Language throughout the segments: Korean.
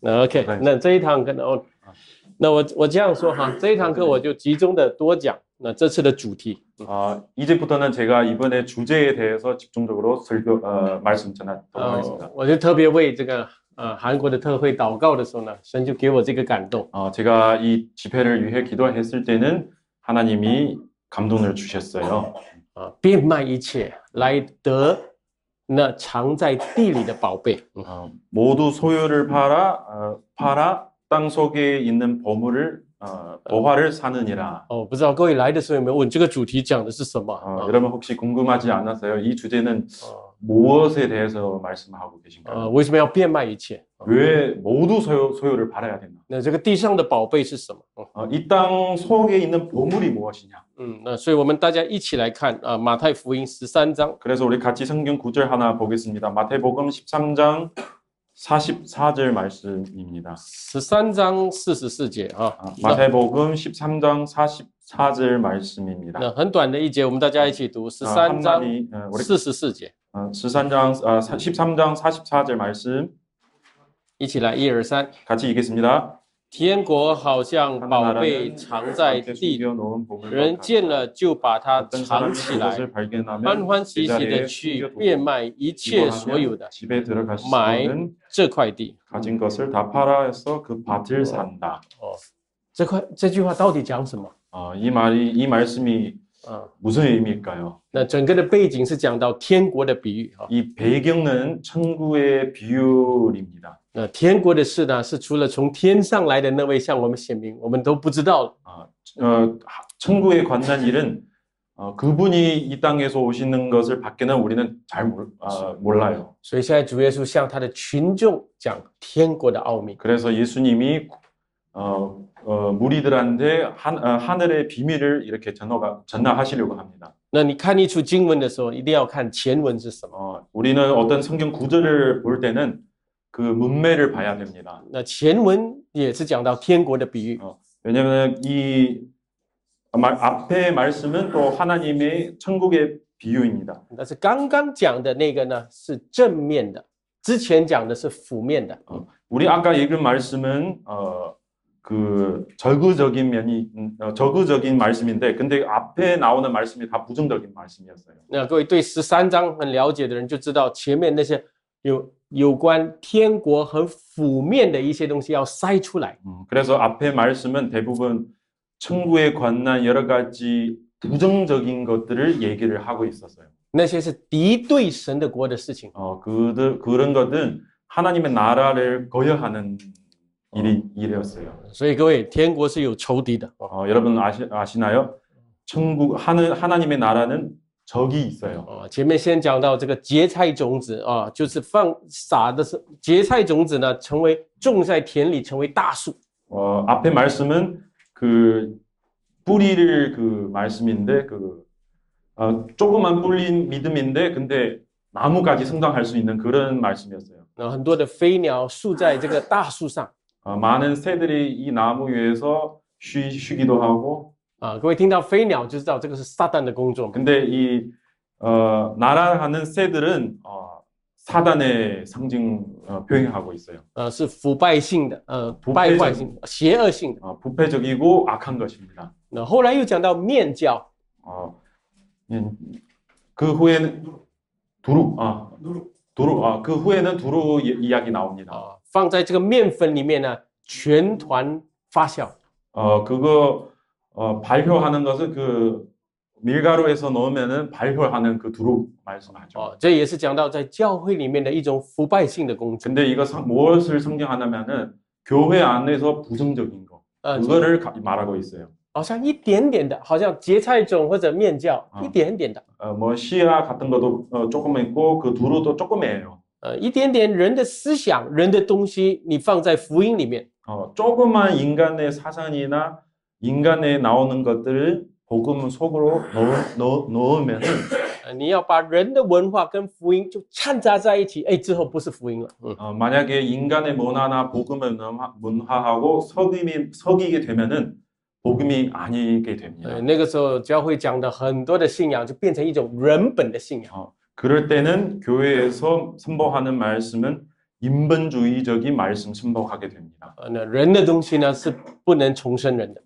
OK，那这一堂课呢，那我这样说哈，这一堂课我就集中的多讲。那这次的主题，이제부터는 제가 이번에 주제에 대해서 집중적으로 말씀 전하도록 하겠습니다. 我就特别为这个韩国的特会祷告的时候呢，神就给我这个感动。 제가 이 집회를 위해 기도했을 때는 하나님이 감동을 주셨어요. 变卖一切来得那藏在地里的宝贝。 모두 소유를 팔아 땅 속에 있는 보화를 사느니라. 不知道各位来的时候有没有问这个主题讲的是什么？ 여러분 혹시 궁금하지 않았어요? 이 주제는 무엇에 대해서 말씀하고 계신가요? 为什么要变卖一切？ 왜 모두 소유를 팔아야 되나? 那这个地上的宝贝是什么？ 이 땅 속에 있는 보물이 무엇이냐? 那所以我们大家一起来看马太福音13章。 그래서 우리 같이 성경 구절 하나 보겠습니다. 마태복음 13장 44절 말씀입니다. 13장 44节 마태복음 13장 44절 말씀입니다. 那很短的一节，我们大家一起读13章44节。 13장 44절 말씀 一起来，1、2、3， 같이 읽겠습니다. 天国好像宝贝藏在地，人见了就把它藏起来，欢欢喜喜的去变卖一切所有的，买这块地。 가진 것을 다 팔아서 그 밭을 산다. 这句话到底讲什么？ 이 말씀이 무슨 의미일까요? 那整个的背景是讲到天国的比喻。 이 배경은 천국의 비율입니다. 那天国的事呢，是除了从天上来的那位向我们显明，我们都不知道。 천국에 관한 일은 그분이 이 땅에서 오시는 것을 밖에는 우리는 잘 몰라요. 所以现在主耶稣向他的群众讲天国的奥秘。 그래서 예수님이 무리들한테 하늘의 비밀을 이렇게 전하시려고 합니다. 那你看一处经文的时候，一定要看前文是什么。 우리는 어떤 성경 구절을 볼 때는 그 문맥을 봐야 됩니다. 那前文也是讲到天国的比喻。 왜냐하면 이 앞에 말씀은 또 하나님의 천국의 비유입니다. 但是刚刚讲的那个呢是正面的，之前讲的是负面的。 우리 아까 읽은 말씀은 그 적의적인 말씀인데, 근데 앞에 나오는 말씀이 다 부정적인 말씀이었어요. 那各位对13章很了解的人就知道，前面那些有关天国很负面的一些东西要筛出来。 그래서 앞에 말씀은 대부분 천국에 관한 여러 가지 부정적인 것들을 얘기를 하고 있었어요. 那些是敌对神的国的事情。 그런 것은 하나님의 나라를 거여하는 일이었어요. 所以各位，天国是有仇敌的。 여러분 아시나요? 하나님의 나라는 적이 있어요. 前面先讲到这个芥菜种子就是撒的是芥菜种子呢，种在田里成为大树。 앞에 말씀은 그 뿌리를 그 말씀인데 조그만 뿌린 믿음인데 근데 나무까지 성장할 수 있는 그런 말씀이었어요. 很多的飞鸟宿在这个大树上。 많은 새들이 이 나무 위에서 쉬기도 하고. 各位听到飞鸟就知道这个是撒旦的工作。 근데 이 날아가는 새들은 사단의 상징 표현하고 있어요. 是腐败性的，败坏性、邪恶性的。 부패적이고 악한 것입니다. 那后来又讲到面教。 그 후에는 두루. 그 후에는 두루 이야기 나옵니다. 放在这个面粉里面呢，全团发酵。 그거 발효하는 것은 그 밀가루에서 넣으면은 발효하는 그 두루 말씀하죠. 这也是讲到在教会里面的一种腐败性的工作。 근데 이거 무엇을 상징하냐면은 교회 안에서 부정적인 거. 그거를 말하고 있어요. 好像一点点的，好像芥菜种或者面教，一点点的。 뭐 씨앗 같은 것도 조금 있고 그 두루도 조금이에요. 一点点人的思想、人的东西，你放在福音里面。 조그만 인간의 사상이나 인간에 나오는 것들을 복음 속으로 넣으면은 你要把人的文化跟福音就掺杂在一起，之后不是福音了。 만약에 인간의 문화나 복음을 문화하고 섞이게 되면은 복음이 아니게 됩니다. 那个时候教会讲的很多的信仰就变成一种人本的信仰。 그럴 때는 교회에서 선포하는 말씀은 인본주의적인 말씀 순복하게 됩니다. 人的东西呢是不能重生人的，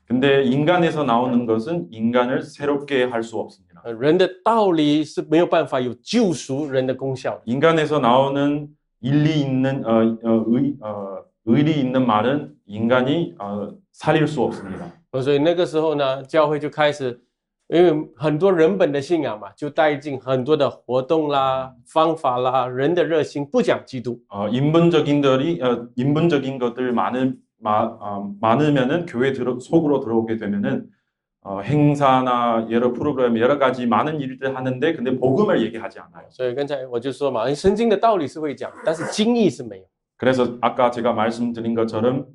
근데 인간에서 나오는 것은 인간을 새롭게 할 수 없습니다. 人的道理是没有办法有救赎人的功效的。 인간에서 나오는 일리 있는 의리 있는 말은 인간이 살릴 수 없습니다. 所以那个时候呢，教会就开始，因为很多人本的信仰嘛，就带进很多的活动啦、方法啦、人的热心，不讲基督。 인본적인 것들 많으면은 교회 속으로 들어오게 되면은 행사나 여러 프로그램 여러 가지 많은 일들 하는데 근데 복음을 얘기하지 않아요. 所以刚才我就说嘛，圣经的道理是会讲，但是经义是没有。 그래서 아까 제가 말씀드린 것처럼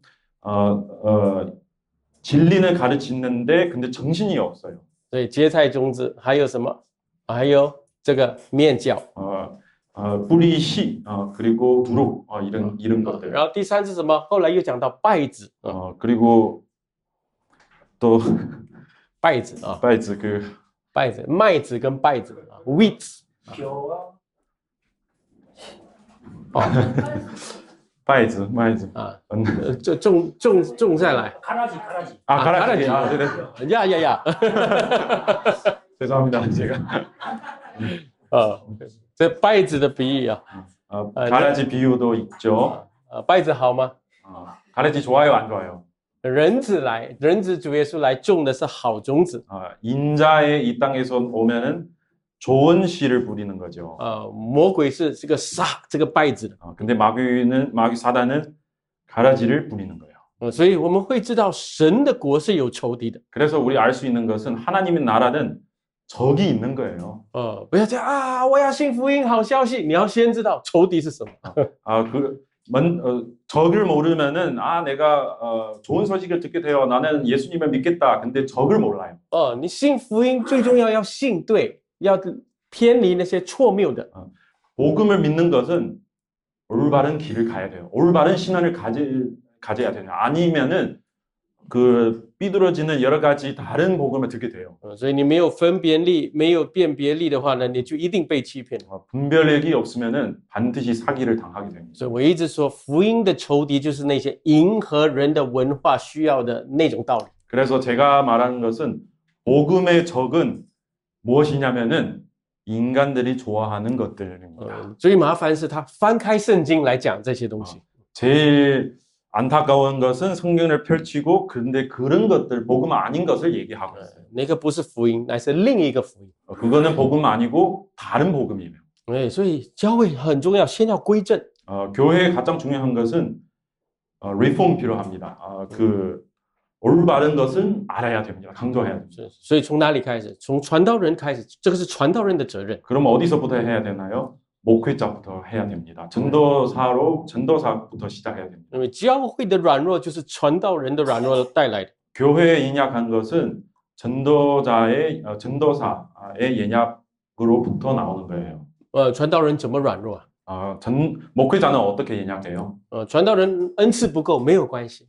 진리는 가르치는데 근데 정신이 없어요. 所以芥菜种子还有什么？还有这个面教。 뿌리 씨 그리고 두룩 이런 것들. 然后第三是什么？后来又讲到稗子。 그리고 또 稗子啊， 稗子그 稗子，麦子跟稗子啊 ，wheat。 稗子啊，种下来。 가라지. 가라지. 네네. 야야야. 죄송합니다. 제가 这稗子的比喻啊， 가라지 비유도 있죠. 稗子好吗？ 가라지 좋아요, 안 좋아요? 人子主耶稣来种的是好种子。 인자의 이 땅에서 오면은 좋은 씨를 부리는 거죠. 魔鬼是这个撒这个稗子的。 근데 마귀 사단은 가라지를 부리는 거예요. 所以我们会知道神的国是有仇敌的。 그래서 우리 알 수 있는 것은 하나님의 나라는 적이 있는 거예요. 不要讲啊，我要信福音好消息，你要先知道仇敌是什么。 적을 모르면은 내가 좋은 소식을 듣게 돼요. 나는 예수님을 믿겠다. 근데 적을 몰라요. 你信福音最重要要信对，要偏离那些错谬的。 복음을 믿는 것은 올바른 길을 가야 돼요. 올바른 신앙을 가져야 돼요. 아니면은 그 삐뚤어지는 여러 가지 다른 복음을 듣게 돼요. 所以你没有分辨力，没有辨别力的话呢，你就一定被欺骗。 분별력이 없으면은 반드시 사기를 당하게 됩니다. 所以我一直说，福音的仇敌就是那些迎合人的文化需要的那种道理。 그래서 제가 말하는 것은 복음의 적은 무엇이냐면은 인간들이 좋아하는 것들입니다. 最麻烦是他翻开圣经来讲这些东西。 제일 안타까운 것은 성경을 펼치고 근데 그런 것들 복음 아닌 것을 얘기하고 있어요. 那个不是福音，乃是另一个福音。 그거는 복음 아니고 다른 복음이에요. 所以教会很重要，先要归正。 교회에 가장 중요한 것은 리폼 필요합니다. 그 올바른 것은 알아야 됩니다. 강조해야 됩니다. 所以从哪里开始？从传道人开始，这个是传道人的责任。 그럼 어디서부터 해야 되나요? 목회자부터 해야 됩니다. 전도사부터 시작해야 됩니다. 因为教会的软弱就是传道人的软弱带来的。 교회에 인약한 것은 전도사의 연약으로부터 나오는 거예요. 传道人怎么软弱？ 목회자는 어떻게 연약해요? 传道人恩赐不够没有关系。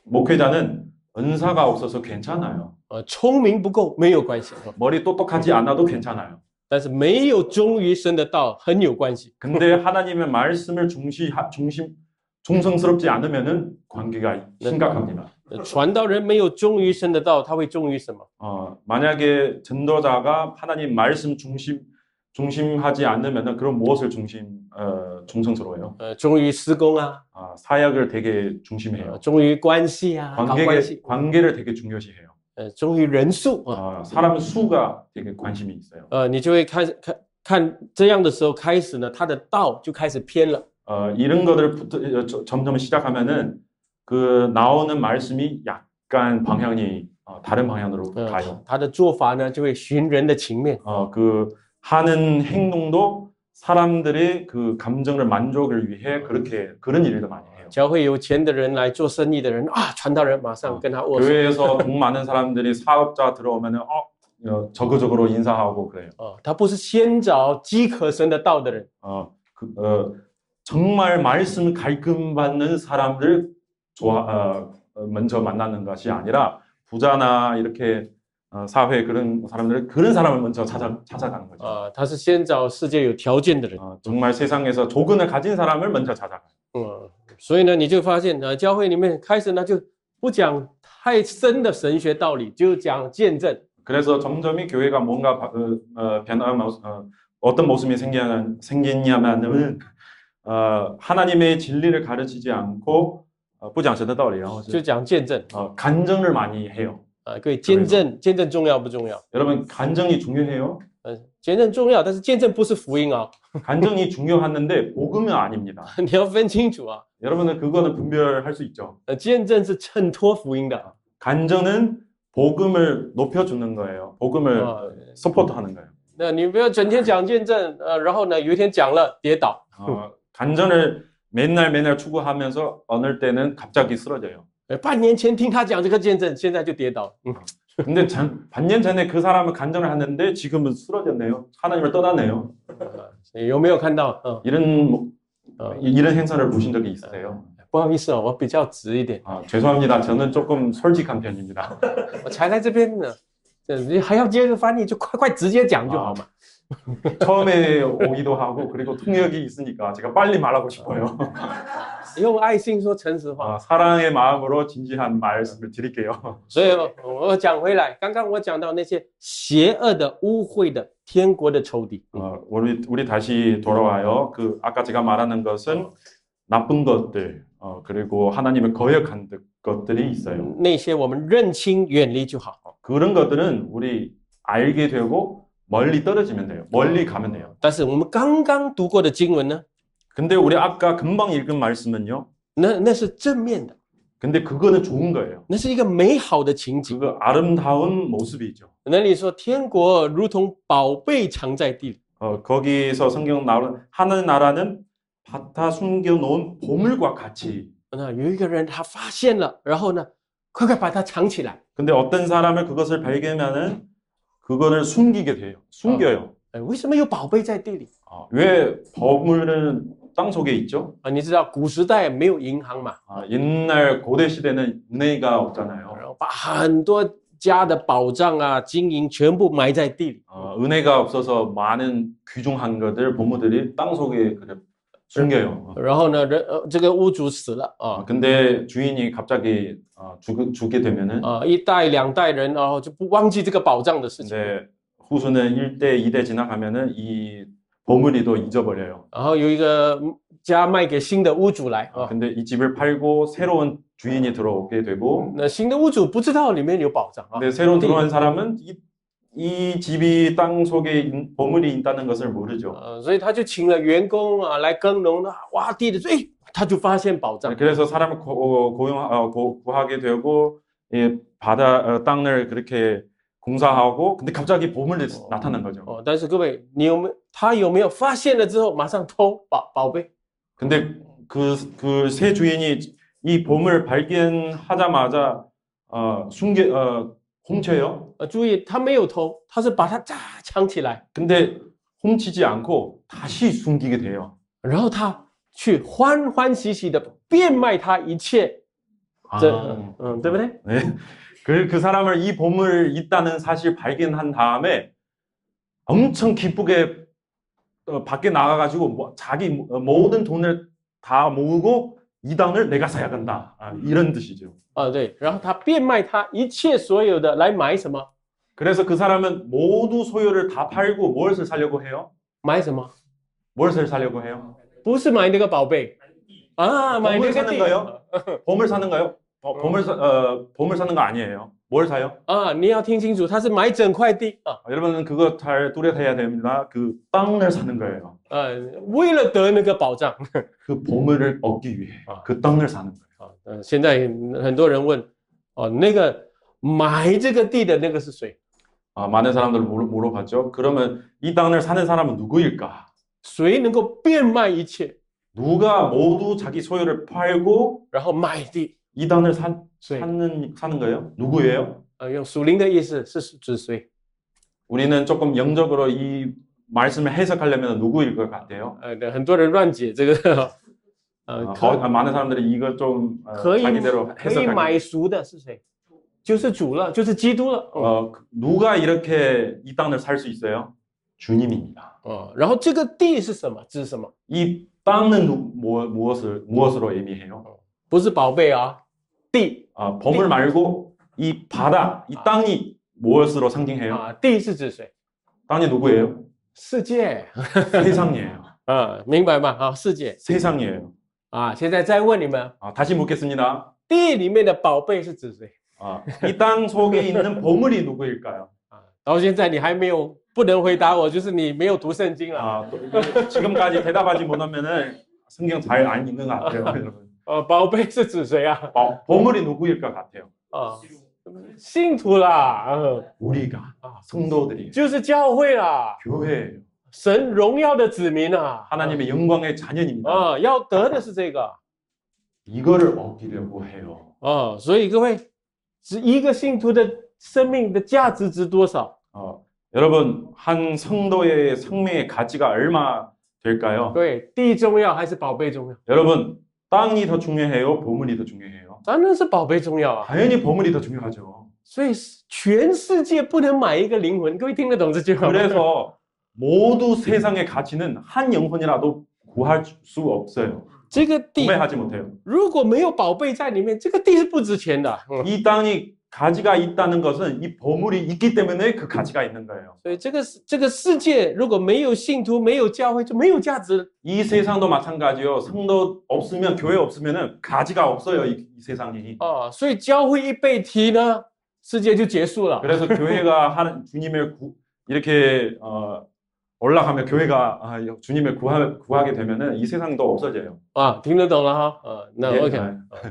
목회자는 은사가 없어서 괜찮아요. 聪明不够没有关系。 머리 똑똑하지 않아도 괜찮아요. 但是没有忠于神的道很有关系。 근데 하나님의 말씀을 충성스럽지 않으면은 관계가 심각합니다. 传道人没有忠于神的道，他会忠于什么？ 만약에 전도자가 하나님 말씀 중심하지 않으면은 그럼 무엇을 충성스러워요? 忠于施工啊， 사역을 되게 중심해요. 忠于关系啊，搞关系， 관계를 되게 중요시해요. 忠于人数。 사람 수가 되게 관심이 있어요. 你就会看这样的时候开始呢，他的道就开始偏了。 이런 것들부터 점점 시작하면은 그 나오는 말씀이 약간 방향이 다른 방향으로 가요. 他的做法呢就会寻人的情面。 그 하는 행동도 사람들의 그 감정을 만족을 위해 그런 일을 많이 해요. 教会有钱的人来做生意的人啊，传道人马上跟他握手。 교회에서 돈 많은 사람들이 사업자 들어오면은 적극적으로 인사하고 그래요. 他不是先找饥渴神的道的人。 정말 말씀 갈끔 받는 사람들 먼저 만나는 것이 아니라 부자나 이렇게 사회 그런 사람들은 그런 사람을 먼저 찾아가는 거죠. 他是先找世界有条件的人。 정말 세상에서 조건을 가진 사람을 먼저 찾아가요. 所以呢，你就发现教会里面开始呢就不讲太深的神学道理，就讲见证。 그래서 점점이 교회가 뭔가 어떤 모습이 생기냐면은 하나님의 진리를 가르치지 않고 不讲神的道理，然后就讲见证。 간증을 많이 해요. 各位，见证重要不重要？ 여러분 간증이 중요해요? 见证重要，但是见证不是福音啊。 간증이 중요한데 복음은 아닙니다. 你要分清楚啊。 여러분은 그거는 분별할 수 있죠. 见证是衬托福音的。 간증은 복음을 높여주는 거예요. 복음을 서포트하는 거예요. 那你不要整天讲见证，然后呢有一天讲了跌倒。 간증을 맨날 추구하면서 어느 때는 갑자기 쓰러져요. 半年前听他讲这个见证，现在就跌倒。 근데 반년 전에 그 사람은 간증을 하는데 지금은 쓰러졌네요. 하나님을 떠났네요. 有没有看到？ 이런 행사를 보신 적이 있으세요? 不好意思我比较直一点。 죄송합니다. 저는 조금 솔직한 편입니다. 我才来这边呢，你还要接着翻译，就快直接讲就好嘛。 처음에 오기도 하고 그리고 통역이 있으니까 제가 빨리 말하고 싶어요. 用爱心说诚实话。 사랑의 마음으로 진지한 말씀을 드릴게요. 所以我讲回来，刚刚我讲到那些邪恶的、污秽的天国的仇敌。 우리 다시 돌아와요. 아까 제가 말하는 것은 나쁜 것들 그리고 하나님을 거역한 것들이 있어요. 那些我们认清、远离就好。 그런 것들은 우리 알게 되고 멀리 떨어지면 돼요. 멀리 가면 돼요. 但是我们刚刚读过的经文呢？ 근데 우리 아까 금방 읽은 말씀은요. 那是正面的。 근데 그거는 좋은 거예요. 那是一个美好的情景。 그거 아름다운 모습이죠. 那里说天国如同宝贝藏在地里。 거기서 성경 나오는 하늘 나라는 밭에 숨겨놓은 보물과 같이. 那有一个人他发现了，然后呢，快把它藏起来。 근데 어떤 사람을 그것을 발견하면 그거를 숨기게 돼요. 숨겨요. 为什么有宝贝在地里？ 왜 보물은 땅 속에 있죠? 你知道古时代没有银行嘛？ 옛날 고대 시대는 은행가 없잖아요. 然后把很多家的宝藏啊、金银全部埋在地里。 은혜가 없어서 많은 귀중한 것들, 보물들이 땅 속에 숨겨요. 然后呢，这个屋主死了 근데 주인이 갑자기 죽게 되면은 一代两代人就不忘记这个宝藏的事情。 근데 후수는 1대, 2대 지나가면은 이 보물이 또 잊어버려요. 然后有一个家卖给新的屋主来 근데 이 집을 팔고 새로운 주인이 들어오게 되고 那新的屋主不知道里面有宝藏 근데 새로 들어온 사람은 이 집이 땅 속에 보물이 있다는 것을 모르죠. 所以他就请了员工来耕农挖地的时候，他就发现宝藏。 그래서 사람을 구하게 되고 땅을 그렇게 공사하고 근데 갑자기 보물이 나타난 거죠. 但是各位，他有没有发现了之后马上偷宝贝？ 근데 그 새 주인이 이 보물 발견하자마자 훔쳐요. 注意，他没有偷，他是把它藏起来， 근데 훔치지 않고 다시 숨기게 돼요. 然后他去欢欢喜喜的变卖他一切，对不对？ 네. 그 사람을 이 보물 있다는 사실 발견한 다음에 엄청 기쁘게 밖에 나가가지고 자기 모든 돈을 다 모으고 이 땅을 내가 사야 한다. 이런 뜻이죠. 对，然后他变卖他一切所有的来买什么？ 그래서 그 사람은 모두 소유를 다 팔고 무엇을 사려고 해요? 买什么？ 무엇을 사려고 해요? 不是买那个宝贝买那 보물 个 사는 地 거요? 보물 사는 거요? 보물 사는 거 아니에요. 뭘 사요? 你要听清楚，他是买整块地 여러분은 그거 잘 뚜렷해야 됩니다. 그 땅을 사는 거예요. 为了得那个宝藏。 그 보물을 얻기 위해 그 땅을 사는 거예요. 现在很多人问那个买这个地的那个是谁？ 많은 사람들 물어봤죠. 그러면 이 땅을 사는 사람은 누구일까? 谁能够变卖一切， 누가 모두 자기 소유를 팔고 然后买地？ 이 땅을 사는 거예요? 누구예요? 用属灵的意思是指谁？ 우리는 조금 영적으로 이 말씀을 해석하려면 누구일 것 같아요? 很多人乱解这个。 많은 사람들이 이거 좀 可以 자기대로 可以买 해석하기. 赎的是谁？就是主了，就是基督了。 누가 이렇게 이 땅을 살 수 있어요? 주님입니다. 然后这个地是什么？指什么？ 이 땅은 무엇으로 의미해요? 不是宝贝啊，地 보물 말고 이 바다, 이 땅이 무엇으로 상징해요? 地是指谁？ 땅이 누구예요? 世界 세상이에요. 明白吗？世界 세상이에요. 现在再问你们， 다시 묻겠습니다. 地里面的宝贝是指谁？ 이 땅 속에 있는 보물이 누구일까요? 到现在你还没有不能回答我，就是你没有读圣经了。 지금까지 대답하지 못하면은 성경 잘 안 읽는 것 같아요, 여러분. 宝贝是指谁啊？ 보물이 누구일 것 같아요? 信徒啦， 우리가 성도들이 就是教会啦， 교회예요. 神荣耀的子民啊， 하나님의 영광의 자녀입니다. 要得的是这个。 이거를 얻기려고 해요. 所以各位，一个信徒的生命的价值值多少？ 여러분, 한 성도의 생명의 가치가 얼마 될까요? 对，地重要还是宝贝重要？ 여러분, 땅이 더 중요해요? 보물이 더 중요해요? 当然是宝贝重要啊。 당연히 보물이 더 중요하죠. 所以全世界不能买一个灵魂，各位听得懂这句话吗？ 그래서 모두 세상의 가치는 한 영혼이라도 구할 수 없어요. 这个地 구매하지 못해요. 如果没有宝贝在里面，这个地是不值钱的。 이 땅이 가치가 있다는 것은 이 보물이 있기 때문에 그 가치가 있는 거예요. 所以这个世界如果没有信徒、没有教会，就没有价值。 이 세상도 마찬가지요. 성도 없으면 교회 없으면은 가치가 없어요. 이 세상이. 所以教会一被提呢，世界就结束了。 그래서 교회가 하는 주님을 이렇게 올라가면 교회가 주님을 구하게 되면은 이 세상도 없어져요. 听得懂了哈。那 예, OK，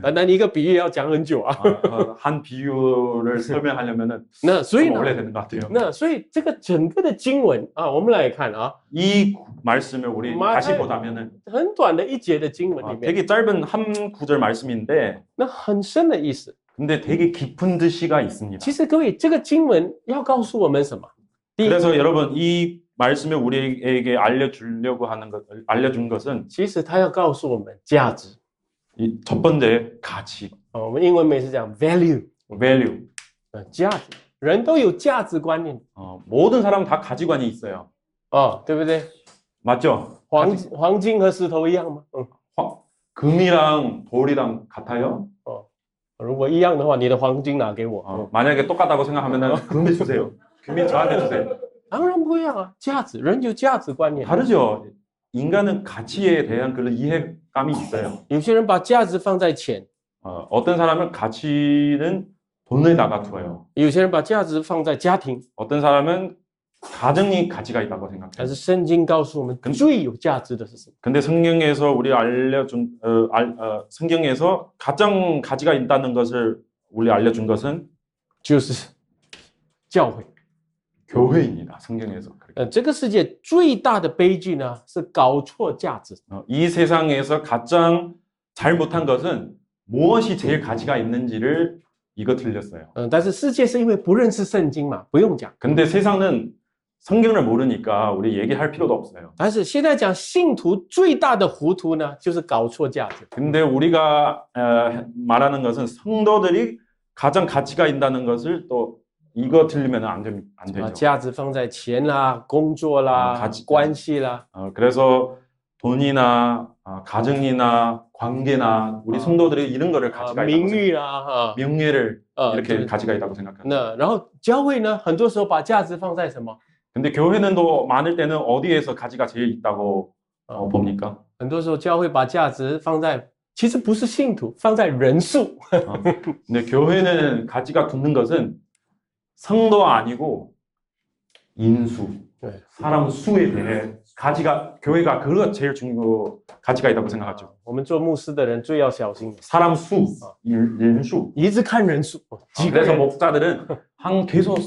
单单一个比喻要讲很久啊。 한 비유를 설명하려면은 那所以 좀 呢， 오래 되는 것 같아요. 那所以这个整个的经文我们来看啊， 이 말씀을 우리 마태- 다시 보자면은 很短的一节的经文里面， 되게 짧은 한 구절 말씀인데 那很深的意思。 근데 되게 깊은 뜻이가 있습니다. 其实各位，这个经文要告诉我们什么？第一， 그래서 여러분 이 말씀을 우리에게 알려준 것은 其实他要告诉我们价值。 이 첫 번째 가치, 我们英文每次讲 value， value. 价值，人都有价值观念 모든 사람은 다 가치관이 있어요. 对不对？ 맞죠? 黄金和石头一样吗？ 금이랑 돌이랑 같아요? 如果一样的话，你的黄金拿给我。 만약에 똑같다고 생각하면은 금이 주세요. 금이 저한테 주세요. 当然不一样啊，价值，人有价值观念。 다르죠. 인간은 가치에 대한 그런 이해감이 있어요. 有些人把价值放在钱， 어떤 사람은 가치는 돈에다가 두어요. 有些人把价值放在家庭。 어떤 사람은 가정이 가치가 있다고 但 생각해요. 是圣经告诉我们，最有价值的是什么？ 근데 성경에서 우리 성경에서 가장 가치가 있다는 것을 우리 알려준 것은 就是教会。 교회입니다. 성경에서. 这个世界最大的悲剧呢，是搞错价值。 이 세상에서 가장 잘못한 것은 무엇이 제일 가치가 있는지를 이거 틀렸어요. 但是世界是因为不认识圣经嘛，不用讲。 근데 세상은 성경을 모르니까 우리 얘기할 필요도 없어요. 但是现在讲信徒最大的糊涂呢，就是搞错价值。 근데 우리가 말하는 것은 성도들이 가장 가치가 있다는 것을 또 이거 틀리면 안 되죠. 价值放在钱啦、工作啦、关系啦。 그래서 돈이나 가정이나 관계나 우리 성도들이 이런 거를 가치가 있다고 名誉啦， 명예를 이렇게 가치가 있다고 생각합니다. 那然后教会呢，很多时候把价值放在什么？ 근데 교회는 또 많을 때는 어디에서 가치가 제일 있다고 봅니까? 很多时候教会把价值放在，其实不是信徒，放在人数。 근데 교회는 가치가 두는 것은 성도 아니고 인수, 사람 수에 대해 가치가 교회가 그거 제일 가치가 있다고 생각하죠. 我们做牧师的人最要小心， 사람 수, 인수. 一直看人数。 그래서 목사들은 계속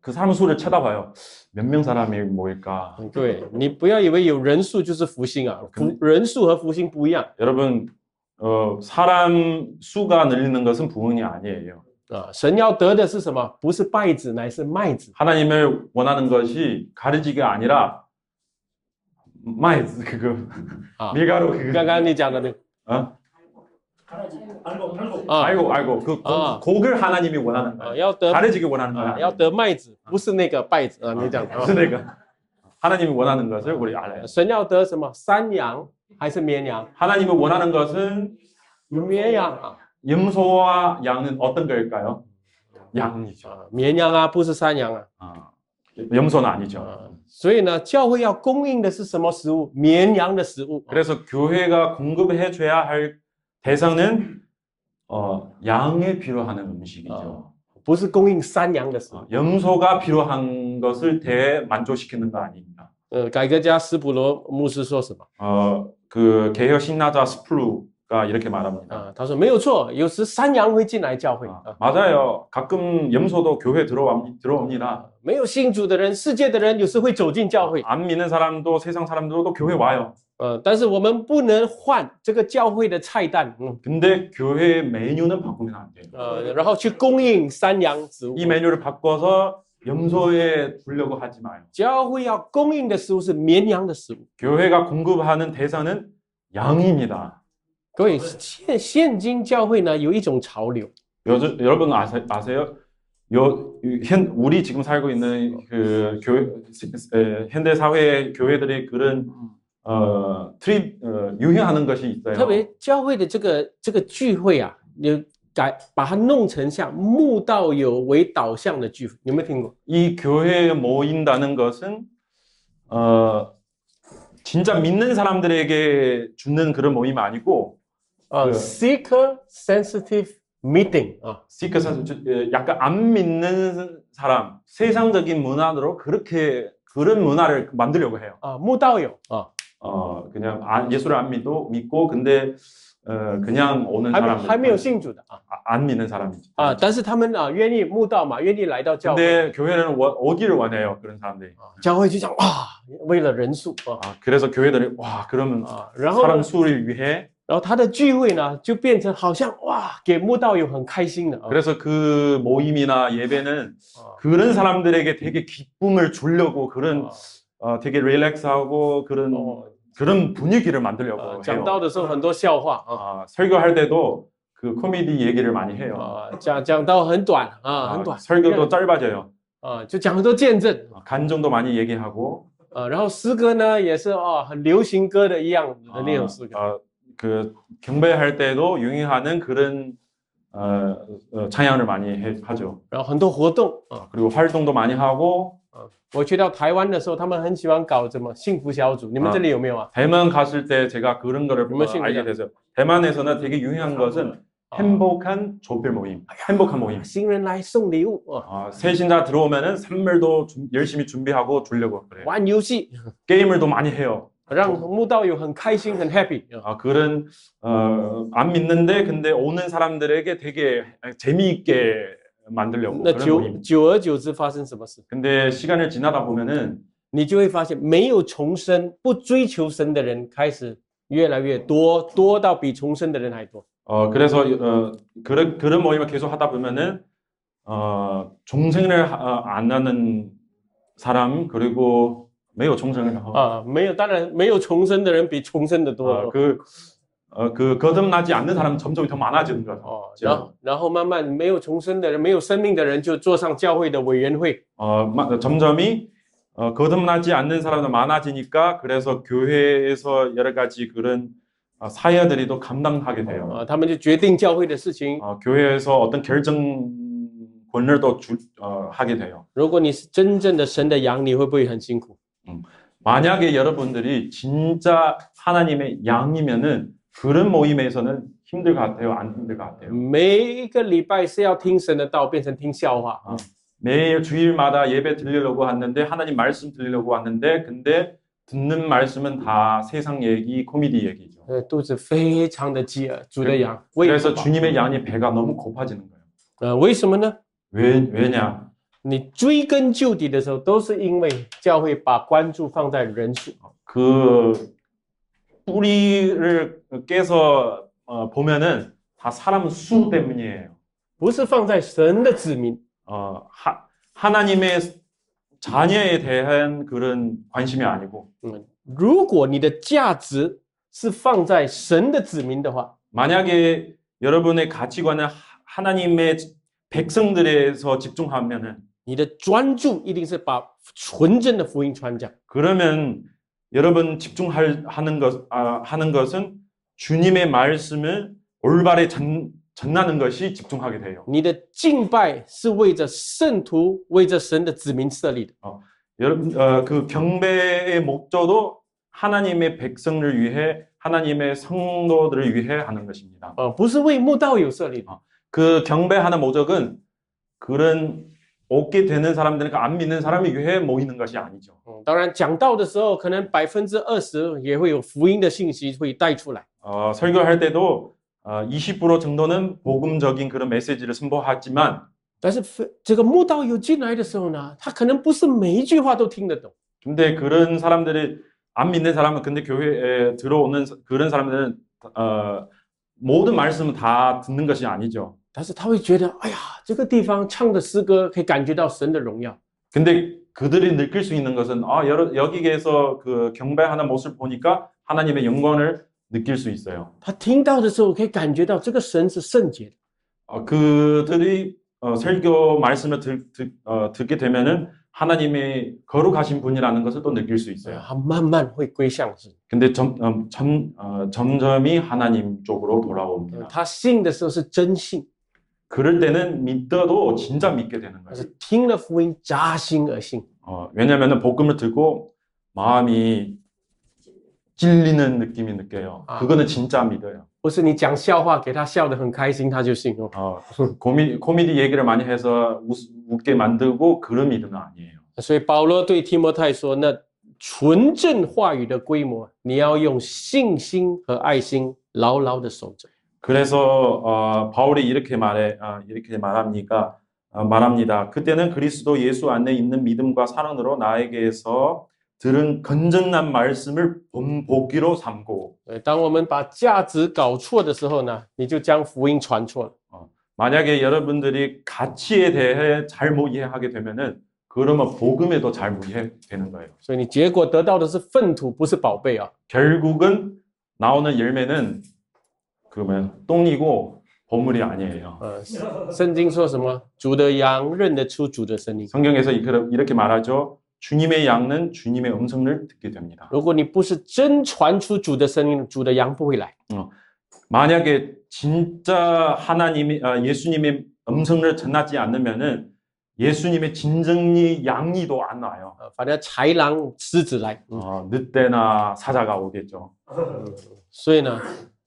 그 사람 수를 쳐다봐요. 몇 명 사람이 모일까? 对，你不要以为有人数就是福星啊，人数和福星不一样。 여러분, 사람 수가 늘리는 것은 부흥이 아니에요. 神要得的是什么？不是稗子，乃是麦子。 하나님을 원하는 것이 가르치기가 아니라 마이즈 그거 밀가루 그거. 刚刚你讲的那个， 알고 그 곡을 하나님이 원하는 거야. 要得 잘해지기 원하는 거야. 要得麦子，不是那个稗子啊，你讲。 그러니까 하나님이 원하는 것을 우리 알아요. 神要得什么？山羊还是绵羊？ 하나님이 원하는 것은 绵羊啊， 염소와 양은 어떤 걸까요? 양이죠. 绵羊啊，不是山羊啊。 염소는 아니죠. 所以呢，教会要供应的是什么食物？绵羊的食物。 그래서 교회가 공급해 줘야 할 대상은 양에 필요한 음식이죠. 不是供应山羊的食物。 염소가 필요한 것을 대만족시키는 거 아닙니다. 改革家斯普罗牧师说什么？ 그 개혁 신학자 스플루가 이렇게 말합니다. 他说没有错，有时山羊会进来教会。 맞아요. 가끔 염소도 교회 들어옵니다. 没有信主的人，世界的人有时会走进教会。 안 믿는 사람도 세상 사람들도 교회 와요. 但是我们不能换这个教会的菜单。 근데 교회 메뉴는 바꾸면 안 돼요. 然后去供应山羊食物。 이 메뉴를 바꿔서 염소에 주려고 하지 마요. 教会要供应的食物是绵羊的食物。 교회가 공급하는 대상은 양입니다. 各位，现今教会呢有一种潮流， 여러분 아세요? 우리 지금 살고 있는 그 현대 사회의 교회들의 그런 유행하는 것이 있어요. 特别教会的这个聚会啊，把它弄成像慕道友为导向的聚会，有没有听过？ 이 교회에 모인다는 것은 진짜 믿는 사람들에게 주는 그런 모임 아니고 seeker sensitive meeting 약간 안 믿는 사람, 세상적인 문화로 그런 문화를 만들려고 해요. 慕道友 그냥 예수를 안 믿고 근데 그냥 오는 还没有 사람들 信主的 안 믿는 사람이죠. 但是他们愿意慕道嘛，愿意来到教会。 근데 교회는 오기를 원해요. 그런 사람들이. 教会就讲哇，为了人数 그래서 교회들이 와 그러면 然后 사람 수를 위해 然后他的聚会呢就变成好像哇，给慕道友很开心的。 그래서 그 모임이나 예배는 그런 사람들에게 되게 기쁨을 주려고 그런 되게 릴렉스하고 그런 분위기를 만들려고 해요. 讲道的时候很多笑话 설교할 때도 그 코미디 얘기를 많이 해요. 讲道很短很短， 설교도 짧아져요. 就讲很多见证 간증도 많이 얘기하고 然后诗歌呢也是很流行歌的一样的那种诗歌。 그 경배할 때도 유행하는 그런 찬양을 많이 하죠. 然后很多活动 그리고 활동도 많이 하고 我去到台湾的时候，他们很喜欢搞什么幸福小组，你们这里有没有啊？ 대만 갔을 때 제가 그런 거를 알게 됐어요. 대만에서는 되게 유행한 것은 행복한 조별 모임, 행복한 모임. 新人来送礼物 새신자 들어오면은 선물도 열심히 준비하고 주려고 그래요. 玩游戏， 게임을도 많이 해요. 让慕道友很开心很 happy。 그런 안 믿는데 근데 오는 사람들에게 되게 재미있게 만들려고 那 그런 모임. 久而久之发生什么事？ 근데 시간을 지나다 보면은 你就会发现，没有重生、不追求神的人开始越来越多，多到比重生的人还多。 그래서 그런 모임을 계속 하다 보면은 종생을 안 하는 사람 그리고 没有重生没有，当然没有重生的人比重生的多。 거듭나지 않는 사람은 점점 더 많아지는 거죠. 然后慢慢没有重生的人、没有生命的人就坐上教会的委员会。 점점이 거듭나지 않는 사람도 많아지니까 그래서 교회에서 여러 가지 그런 사역들이 또 감당하게 돼요. 他们就决定教会的事情。 교회에서 어떤 결정 권을 또 하게 돼요. 如果你是真正的神的羊，你会不会很辛苦？ 만약에 여러분들이 진짜 하나님의 양이면은 그런 모임에서는 힘들 것 같아요? 안 힘들 것 같아요? 每一个礼拜是要听神的道，变成听笑话。 매일 주일마다 예배 들으려고 왔는데 하나님 말씀 들으려고 왔는데 근데 듣는 말씀은 다 세상 얘기, 코미디 얘기죠. 肚子非常的饥饿，主的羊。 그래서 주님의 양이 배가 너무 고파지는 거예요. 为什么呢？ 왜냐? 你追根究底的时候，都是因为教会把关注放在人数。 그 뿌리를 깨서 보면은 다 사람 수 때문이에요. 不是放在神的子民。 하나님의 자녀에 대한 그런 관심이 아니고. 如果你的价值是放在神的子民的话， 만약에 여러분의 가치관을 하나님의 백성들에서 집중하면은 你的专注一定是把纯正的福音传讲。 그러면 여러분 하는 것은 주님의 말씀을 올바르게 전하는 것이 집중하게 돼요. 你的敬拜是为着圣徒、为着神的子民设立的。 여러분 그 경배의 목적도 하나님의 백성을 위해 하나님의 성도들을 위해 하는 것입니다. 不是为慕道友设立的。 그 경배하는 목적은 그런 오게 되는 사람들과 안 믿는 사람이 위해 모이는 것이 아니죠. 当然讲道的时候，可能20%也会有福音的信息会带出来。 설교할 때도 20% 정도는 복음적인 그런 메시지를 선포하지만 但是这个慕道友进来的时候呢，他可能不是每一句话都听得懂。 근데 그런 사람들이 안 믿는 사람은 근데 교회에 들어오는 그런 사람들은 모든 말씀은 다 듣는 것이 아니죠. 但是他会觉得，哎呀，这个地方唱的诗歌可以感觉到神的荣耀。 근데 그들이 느낄 수 있는 것은 여기에서 그 경배하는 모습을 보니까 하나님의 영광을 느낄 수 있어요. 他听到的时候可以感觉到这个神是圣洁的。 그들이 설교 말씀을 듣게 되면은 하나님의 거룩하신 분이라는 것을 또 느낄 수 있어요. 他慢慢会归向神。 근데 점점이 하나님 쪽으로 돌아옵니다. 他信的时候是真信， 그럴 때는 믿어도 진짜 믿게 되는 但 거예요. 是听了福音扎心而信。 왜냐하면 복음을 듣고 마음이 찔리는 느낌이 느껴요. 그거는 진짜 믿어요. 不是你讲笑话给他笑得很开心，他就信哦。 코미디 얘기를 많이 해서 웃게 만들고 그런 믿음은 아니에요. 所以保罗对提摩太说：“那纯正话语的规模，你要用信心和爱心牢牢的守着。” 그래서 바울이 이렇게 말합니다. 그때는 그리스도 예수 안에 있는 믿음과 사랑으로 나에게서 들은 건전한 말씀을 본보기로 삼고. 当我们把价值搞错的时候呢，你就将福音传错了。 만약에 여러분들이 가치에 대해 잘못 이해하게 되면은 그러면 복음에도 잘못 이해되는 거예요. 所以你结果得到的是粪土，不是宝贝啊。 결국은 나오는 열매는 그러면 똥이고 보물이 아니에요. 圣经说什么？主的羊认得出主的声音。 성경에서 이렇게 말하죠. 주님의 양은 주님의 음성을 듣게 됩니다. 如果你不是真传出主的声音，主的羊不会来。 만약에 진짜 예수님의 음성을 전하지 않으면은 예수님의 진정의 양이도 안 와요. 反正豺狼、狮子来。 늑대나 사자가 오겠죠. 所以呢，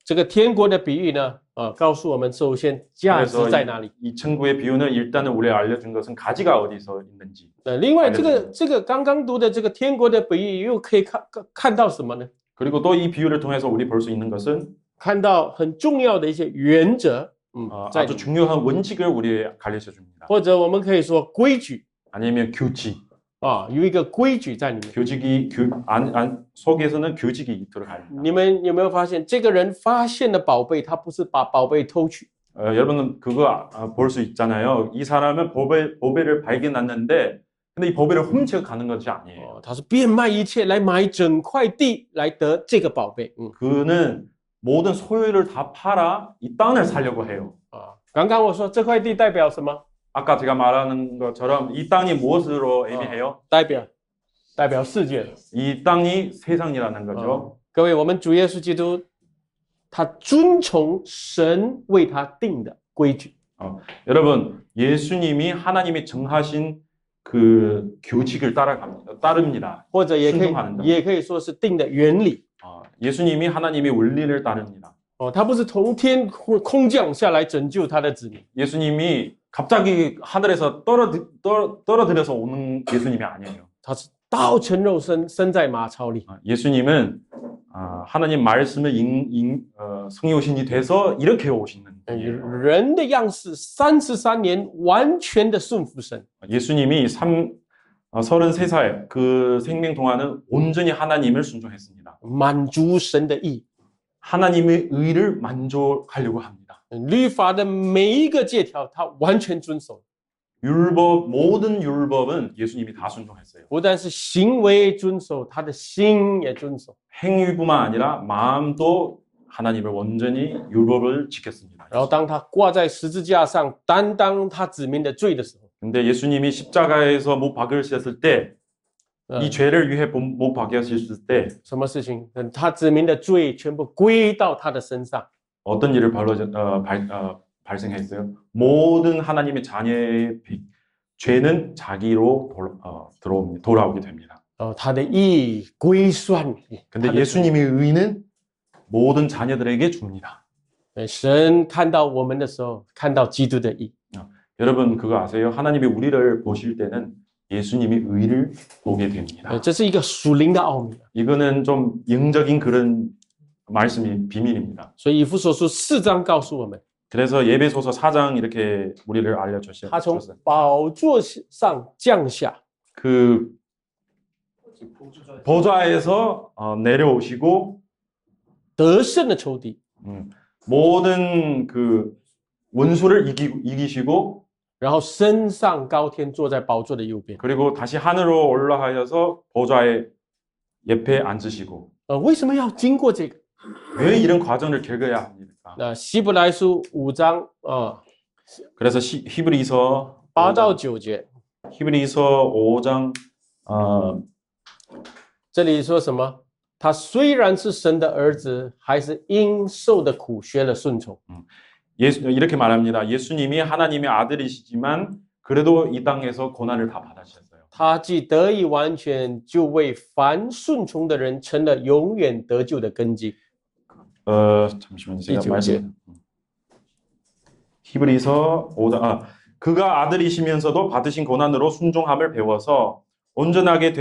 这个天国的比喻呢，告诉我们首先价值在哪里。 이 천국의 비유는 일단은 우리가 알려준 것은 가지가 어디서 있는지. 另外，这个刚刚读的这个天国的比喻又可以看到什么呢？ 그리고 또 이 비유를 통해서 우리 볼 수 있는 것은 看到很重要的一些原则， 아주 중요한 원칙을 우리에게 가르쳐 줍니다. 或者我们可以说规矩 아니면 규칙. 有一个规矩在里面。 교직이 속에서는 교직이 들어갑니다. 你们有没有发现，这个人发现了宝贝，他不是把宝贝偷去， 여러분은 그거 볼 수 있잖아요. 이 사람은 보배를 발견했는데 근데 이 보배를 훔쳐 가는 것이 아니에요. 他是变卖一切来买整块地来得这个宝贝。 그는 모든 소유를 다 팔아 이 땅을 살려고 해요. 刚刚我说这块地代表什么？ 아까 제가 말하는 것처럼 이 땅이 무엇으로 의미해요? 代表世界。 이 땅이 세상이라는 거죠. 各位，我们主耶稣基督，他遵从神为他定的规矩。 여러분, 예수님이 하나님이 정하신 그 규칙을 따릅니다. 或者也可以说是定的原理。 예수님이 하나님의 원리를 따릅니다. 他不是从天空降下来拯救他的子民。 예수님이 갑자기 하늘에서 떨어뜨려서 오는 예수님이 아니에요. 他是道成肉身，生在马槽里。 예수님은 하나님 말씀을 성육신이 돼서 이렇게 오시는 분이에요. 人的样式，33年完全的顺服神。 예수님이 33살 그 생명 동안은 온전히 하나님을 순종했습니다. 满足神的意。 하나님의 의를 만족하려고 합니다. 律法的每一个诫条，他完全遵守。 모든 율법은 예수님이 다 순종했어요. 不但是行为遵守，他的心也遵守。 행위뿐만 아니라 마음도 하나님을 온전히 율법을 지켰습니다. 然后当他挂在十字架上担当他子民的罪的时候， 근데 예수님이 십자가에서 못 박으셨을 때, 이 죄를 위해 못 박으셨을 때 什么事情？他子民的罪全部归到他的身上。 어떤 일을 발생했어요? 모든 하나님의 자녀의 죄는 자기로 돌아오게 됩니다. 他的义归算。 근데 예수님의 의는 모든 자녀들에게 줍니다. 神看到我们的时候，看到基督的义。 여러분 그거 아세요? 하나님이 우리를 보실 때는 예수님의 의를 보게 됩니다. 这是一个属灵的奥秘。 이거는 좀 영적인 그런 말씀이 비밀입니다. 所以以弗所书4章告诉我们， 그래서 예배소서 4장 이렇게 우리를 알려주셨어요. 他从宝座上降下， 그 보좌에서 내려오시고 得胜的仇敌， 모든 그 원수를 이기시고 然后升上高天，坐在宝座的右边。 그리고 다시 하늘로 올라가셔서 보좌의 옆에 앉으시고 为什么要经过这个？ 왜 이런 과정을 겪어야 합니까? 那希伯来书5章그래서 히브리서 8到9节， 히브리서 5장 这里说什么？他虽然是神的儿子，还是因受的苦学了顺从。 이렇게 말합니다. 예수님이 하나님의 아들이시지만 그래도 이 땅에서 고난을 다 받으셨어요. 他既得以完全，就为凡顺从的人成了永远得救的根基。 잠시만요. 제가 말씀. 히브리서 5장 그가 아들이시면서도 받으신 고난으로 순종함을 배워서 온전하게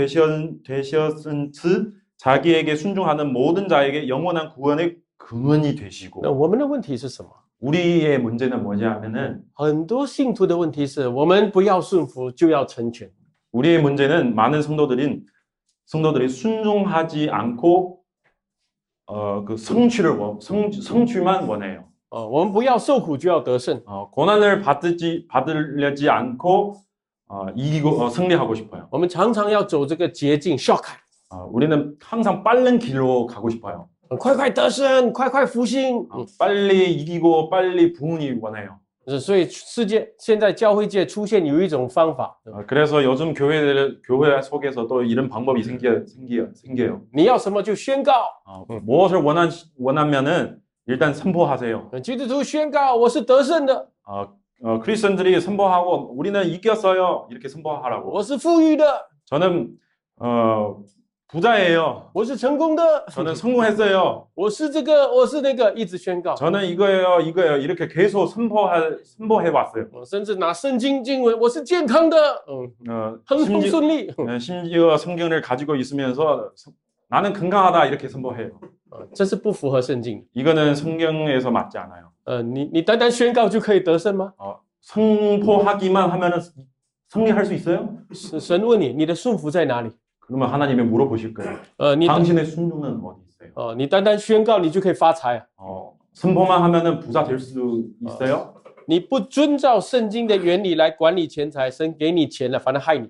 되셨은즉 자기에게 순종하는 모든 자에게 영원한 구원의 근원이 되시고. 那我们的问题是什么？ 우리의 문제는 뭐냐면은 很多信徒的问题是我们不要顺服，就要成全。 우리의 문제는 많은 성도들이 순종하지 않고 그 성취만 원해요. 我们不要受苦，就要得胜。 고난을 받으려지 않고 이기고 승리하고 싶어요. 我们常常要走这个捷径 shortcut， 우리는 항상 빠른 길로 가고 싶어요. 快快得胜，快快复兴。 빨리 이기고 빨리 부흥이 원해요. 所以现在教会界出现有一种方法， 그래서 요즘 교회 속에서도 이런 방법이 생겨요. 你要什么就宣告。 무엇을 원하면은 일단 선포하세요. 基督徒宣告我是得胜的， 크리스천들이 선포하고 우리는 이겼어요. 이렇게 선포하라고. 我是富裕的， 저는 부자예요. 我是成功的， 저는 성공했어요. 我是这个，我是那个，一直宣告。 저는 이거예요. 이렇게 계속 선포해 왔어요. 甚至拿圣经经文，我是健康的，亨通顺利。 심지어 성경을 가지고 있으면서 나는 건강하다 이렇게 선포해요. 这是不符合圣经。 이거는 성경에서 맞지 않아요. 你单单宣告就可以得胜吗？ 선포하기만 하면은 승리할 수 있어요? 神问你，你的顺服在哪里？ 그러면 하나님이 물어보실 거예요. 당신의 순종은 어디 있어요? 你单单宣告，你就可以发财啊？ 선포만 하면은 부자 될 수 있어요? 你不遵照圣经的原理来管理钱财，神给你钱了，反正害你。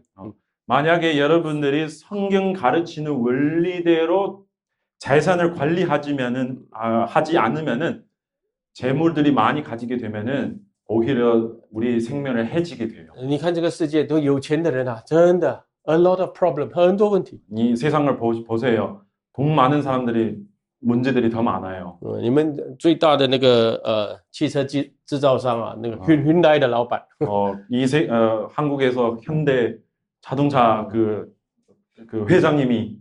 만약에 여러분들이 성경 가르치는 원리대로 재산을 하지 않으면은 재물들이 많이 가지게 되면은 오히려 우리 생명을 해지게 돼요. 你看这个世界都有钱的人啊，真的 a lot of problem， 很多问题。 이 세상을 보세요. 돈 많은 사람들이 문제들이 더 많아요. 你们最大的那个汽车制造商啊，那个Hyundai的老板， 한국에서 현대 자동차 그 회장님이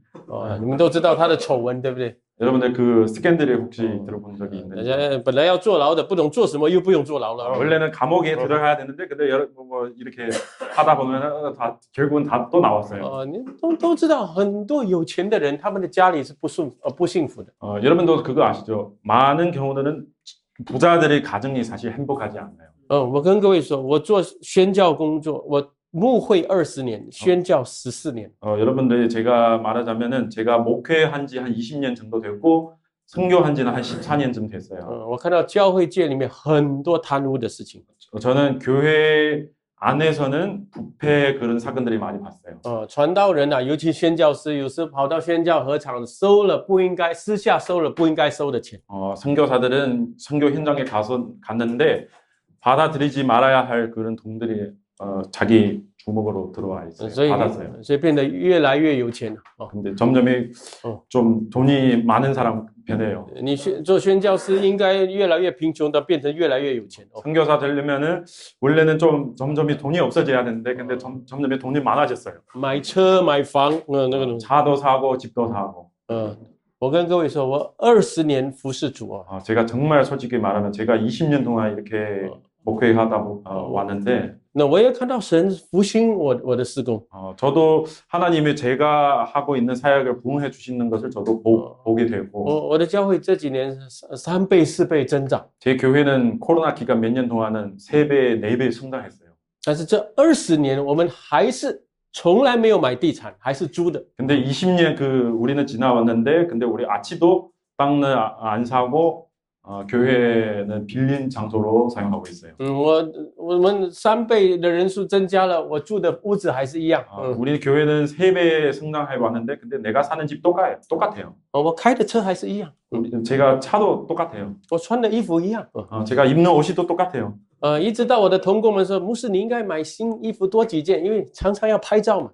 你们都知道他的丑闻，对不对？ 여러분들 그 스캔들을 혹시 들어본 적이 人 있는지 家本来要坐牢的，不懂做什么，又不用坐牢了。 원래는 감옥에 들어가야 되는데 근데 뭐 이렇게 하다 보면 결국은 다 또 나왔어요. 你都知道，很多有钱的人，他们的家里是不幸福的。 여러분도 그거 아시죠? 많은 경우들은 부자들의 가정이 사실 행복하지 않아요. 我跟各位说，我做宣教工作，我牧会20年，宣教14年。 여러분들 제가 말하자면은 제가 목회한 지 한 20년 정도 됐고 선교한 지는 한 14년쯤 됐어요. 我看到教会界里面很多贪污的事情。 저는 교회 안에서는 부패 그런 사건들이 많이 봤어요. 传道人啊，尤其宣教师，有时跑到宣教合场收了不应该，私下收了不应该收的钱。 선교사들은 선교 현장에 갔는데 받아들이지 말아야 할 그런 돈들이 자기 주먹으로 들어와 있어요. 받았어요. 所以变得越来越有钱。 근데 점점 좀 돈이 많은 사람 변해요. 你做宣教师应该越来越贫穷的，变成越来越有钱。 선교사 되려면은 원래는 좀 점점 돈이 없어져야 되는데 근데 점점 돈이 많아졌어요. 买车买房，那个东西。 차도 사고 집도 사고. 我跟各位说，我20年服侍主啊。 제가 정말 솔직히 말하면 제가 20년 동안 이렇게 목회하다 왔는데 那我也看到神复兴我的事工。 저도 하나님이 제가 하고 있는 사역을 부응해 주시는 것을 저도 보게 되고 我的教会这几年3倍4倍增长。 제 교회는 코로나 기간 몇 년 동안은 3배, 4배 성장했어요. 但是这20年我们还是从来没有买地产，还是租的。 근데 20년 우리는 지나왔는데 근데 우리 아치도 땅은 안 사고 교회는 빌린 장소로 사용하고 있어요. 我们3倍的人数增加了，我住的屋子还是一样。 우리 교회는 3배 성장해 왔는데 근데 내가 사는 집 똑같아요. 我开的车还是一样， 제가 차도 똑같아요. 我穿的衣服一样。 제가 입는 옷이 또 똑같아요. 一直到我的同工们说，牧师你应该买新衣服多几件，因为常常要拍照嘛。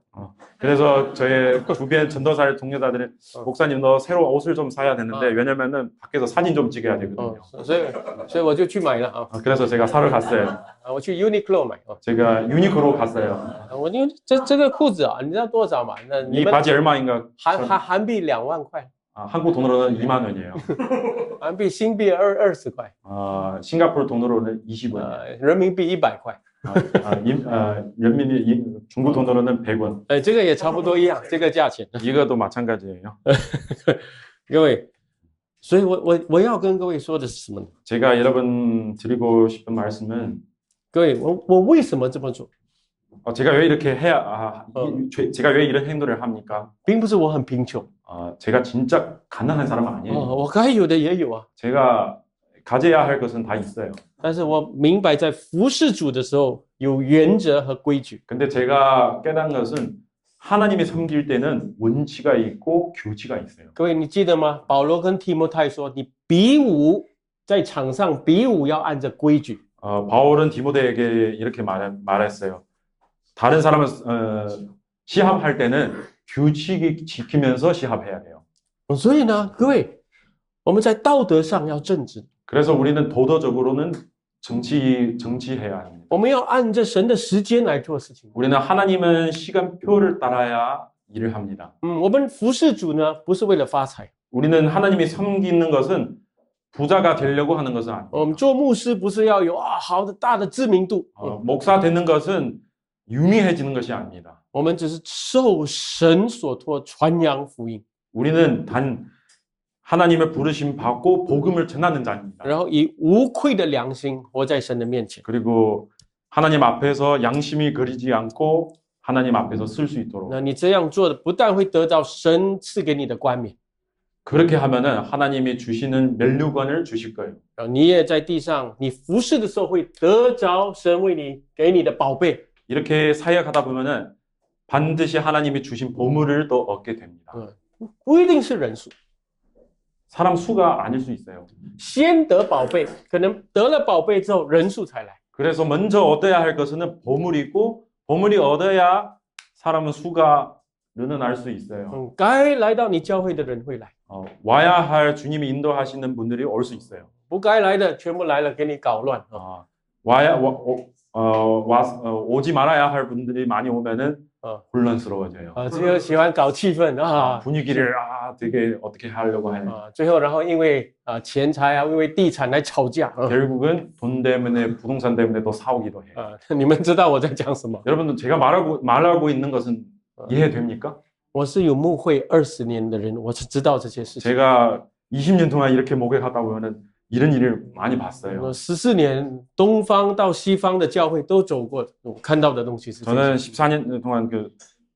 그래서 저의 주변 전도사 동료자들은 목사님 너 새로운 옷을 좀 사야 되는데 왜냐면은 밖에서 사진 좀 찍어야 되거든요. 所以我就去买了啊。 그래서 제가 사러 갔어요. 我去 Uniqlo 买。 제가 유니크로 갔어요. 我因为这个裤子啊，你知道多少吗？那 이 바지 얼마인가? 韩币2万块， 한국 돈으로는 2만 원이에요. 韩币新币20块， 싱가포르 돈으로는 20원. 人民币100块。 연민이 중국 돈으로는 100원. 这个也差不多一样，这个价钱。 이것도 마찬가지예요. 各位，所以我要跟各位说的是什么呢？ 제가 여러분 드리고 싶은 말씀은 各位，我为什么这么做？ 제가 왜 이렇게 제가 왜 이런 행동을 합니까? 并不是我很贫穷， 제가 진짜 가난한 사람은 아니에요. 我该有的也有啊。 제가 가져야 할 것은 다 있어요. 但是我明白在服侍主的时候有原则和规矩。 근데 제가 깨달은 것은 하나님이 섬길 때는 원칙이 있고 규칙이 있어요. 各位，你记得吗？保罗跟提摩太说，你比武在场上比武要按着规矩。 바울은 디모데에게 이렇게 말했어요. 다른 사람은 시합할 때는 규칙이 지키면서 시합해야 돼요. 所以呢，各位，我们在道德上要正直。 그래서 우리는 도덕적으로는 정치해야 합니다. 我们要按着神的时间来做事情。 우리는 하나님은 시간표를 따라야 일을 합니다. 我们服侍主呢，不是为了发财。 우리는 하나님이 섬기는 것은 부자가 되려고 하는 것은 아니에요. 我们做牧师不是要有好的大的知名度。 목사 되는 것은 유명해지는 것이 아닙니다. 我们只是受神所托传扬福音， 우리는 단 하나님의 부르심 받고 복음을 전하는 자입니다. 然后以无愧的良心活在神的面前。 그리고 하나님 앞에서 양심이 거리지 않고 하나님 앞에서 쓸 수 있도록. 那你这样做的，不但会得到神赐给你的冠冕， 그렇게 하면은 하나님이 주시는 면류관을 주실 거예요. 然后你也在地上，你服侍的时候会得着神为你给你的宝贝。 이렇게 사역하다 보면은 반드시 하나님이 주신 보물을 또 얻게 됩니다. 不一定是人数， 사람 수가 아닐 수 있어요. 先得宝贝，可能得了宝贝之后人数才来。 그래서 먼저 얻어야 할 것은 보물이고 보물이 얻어야 사람은 수가 늘어날 수 있어요. 该来到你教会的人会来， 와야 할 주님이 인도하시는 분들이 올 수 있어요. 不该来的全部来了，给你搞乱。 오지 말아야 할 분들이 많이 오면은 혼란스러워져요. 最后喜欢搞气氛 분위기를 되게 어떻게 하려고 해요. 最后然后因为钱财啊，因为地产来吵架。 결국은 돈 때문에 부동산 때문에 또 싸우기도 해요. 你们知道我在讲什么？ 여러분들 제가 말하고 있는 것은 이해됩니까? 我是有牧会20年的人，我是知道这些事情。 제가 20년 동안 이렇게 목회하다 보면은 이런 일을 많이 봤어요. 14年东方到西方的教会都走过，我看到的东西是这些。 저는 14년 동안 그